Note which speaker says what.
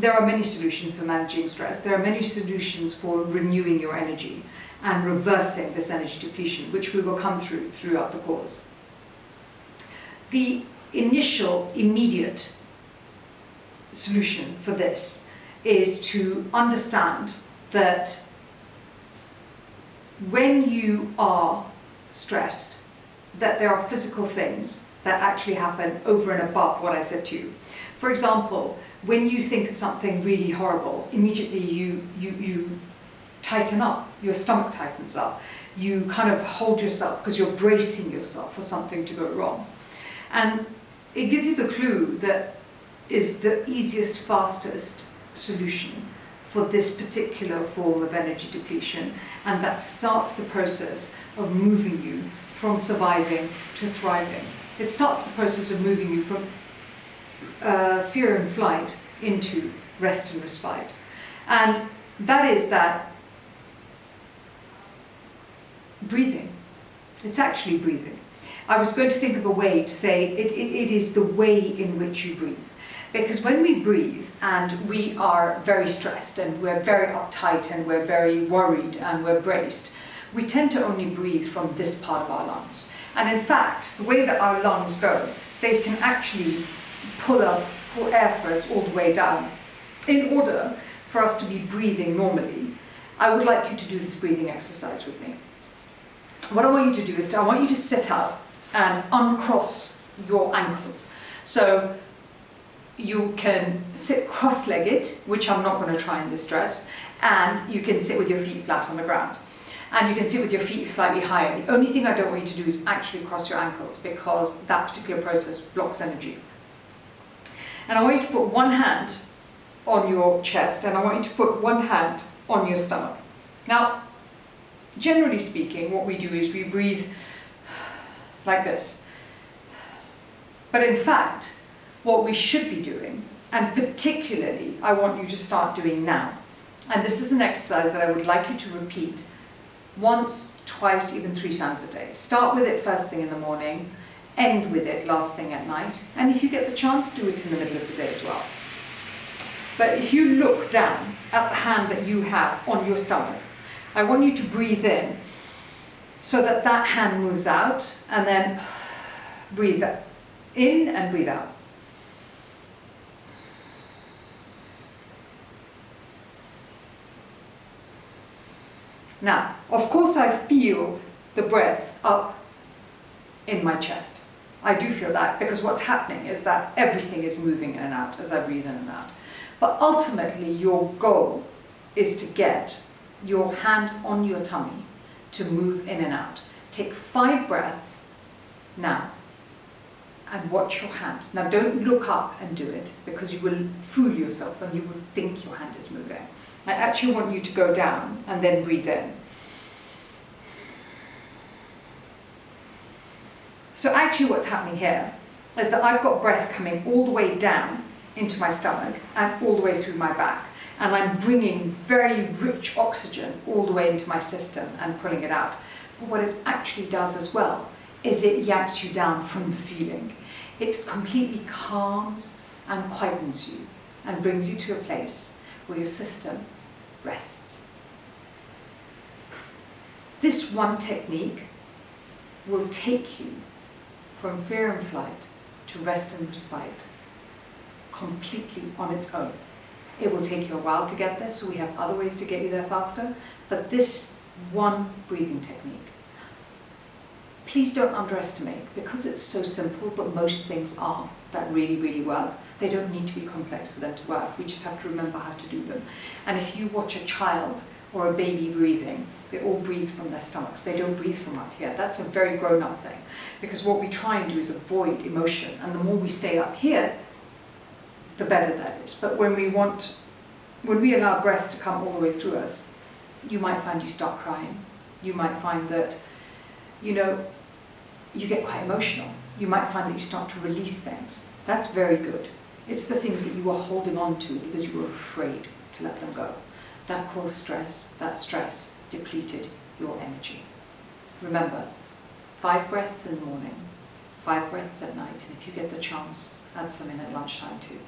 Speaker 1: there are many solutions for managing stress. There are many solutions for renewing your energy and reversing this energy depletion, which we will come through throughout the course. The initial, immediate solution for this is to understand that when you are stressed, that there are physical things that actually happen over and above what I said to you. For example, when you think of something really horrible, immediately you tighten up, your stomach tightens up, you kind of hold yourself because you're bracing yourself for something to go wrong. And it gives you the clue that is the easiest, fastest solution for this particular form of energy depletion, and that starts the process of moving you from surviving to thriving. It starts the process of moving you from fear and flight into rest and respite. And that is that breathing. It's actually breathing. I was going to think of a way to say it is the way in which you breathe. Because when we breathe and we are very stressed and we're very uptight and we're very worried and we're braced, we tend to only breathe from this part of our lungs. And in fact, the way that our lungs go, they can actually pull air for us all the way down. In order for us to be breathing normally, I would like you to do this breathing exercise with me. What I want you to do is I want you to sit up and uncross your ankles. So you can sit cross-legged, which I'm not going to try in this dress, and you can sit with your feet flat on the ground. And you can sit with your feet slightly higher. The only thing I don't want you to do is actually cross your ankles, because that particular process blocks energy. And I want you to put one hand on your chest, and I want you to put one hand on your stomach. Now, generally speaking, what we do is we breathe like this. But in fact, what we should be doing, and particularly I want you to start doing now, and this is an exercise that I would like you to repeat once, twice, even 3 times a day. Start with it first thing in the morning, end with it last thing at night, and if you get the chance, do it in the middle of the day as well. But if you look down at the hand that you have on your stomach, I want you to breathe in so that that hand moves out, and then breathe in and breathe out. Now, of course I feel the breath up in my chest. I do feel that, because what's happening is that everything is moving in and out as I breathe in and out. But ultimately, your goal is to get your hand on your tummy to move in and out. Take 5 breaths now and watch your hand. Now, don't look up and do it, because you will fool yourself and you will think your hand is moving. I actually want you to go down and then breathe in. So actually what's happening here is that I've got breath coming all the way down into my stomach and all the way through my back. And I'm bringing very rich oxygen all the way into my system and pulling it out. But what it actually does as well is it yanks you down from the ceiling. It completely calms and quietens you and brings you to a place where your system rests. This one technique will take you from fear and flight to rest and respite completely on its own. It will take you a while to get there, so we have other ways to get you there faster, but this one breathing technique, please don't underestimate, because it's so simple, but most things are that really, really work. They don't need to be complex for them to work. We just have to remember how to do them. And if you watch a child or a baby breathing, they all breathe from their stomachs. They don't breathe from up here. That's a very grown-up thing, because what we try and do is avoid emotion. And the more we stay up here, the better that is. But when we allow breath to come all the way through us, you might find you start crying. You might find that, you get quite emotional. You might find that you start to release things. That's very good. It's the things that you were holding on to because you were afraid to let them go. That caused stress. That stress depleted your energy. Remember, 5 breaths in the morning, 5 breaths at night, and if you get the chance, add some in at lunchtime too.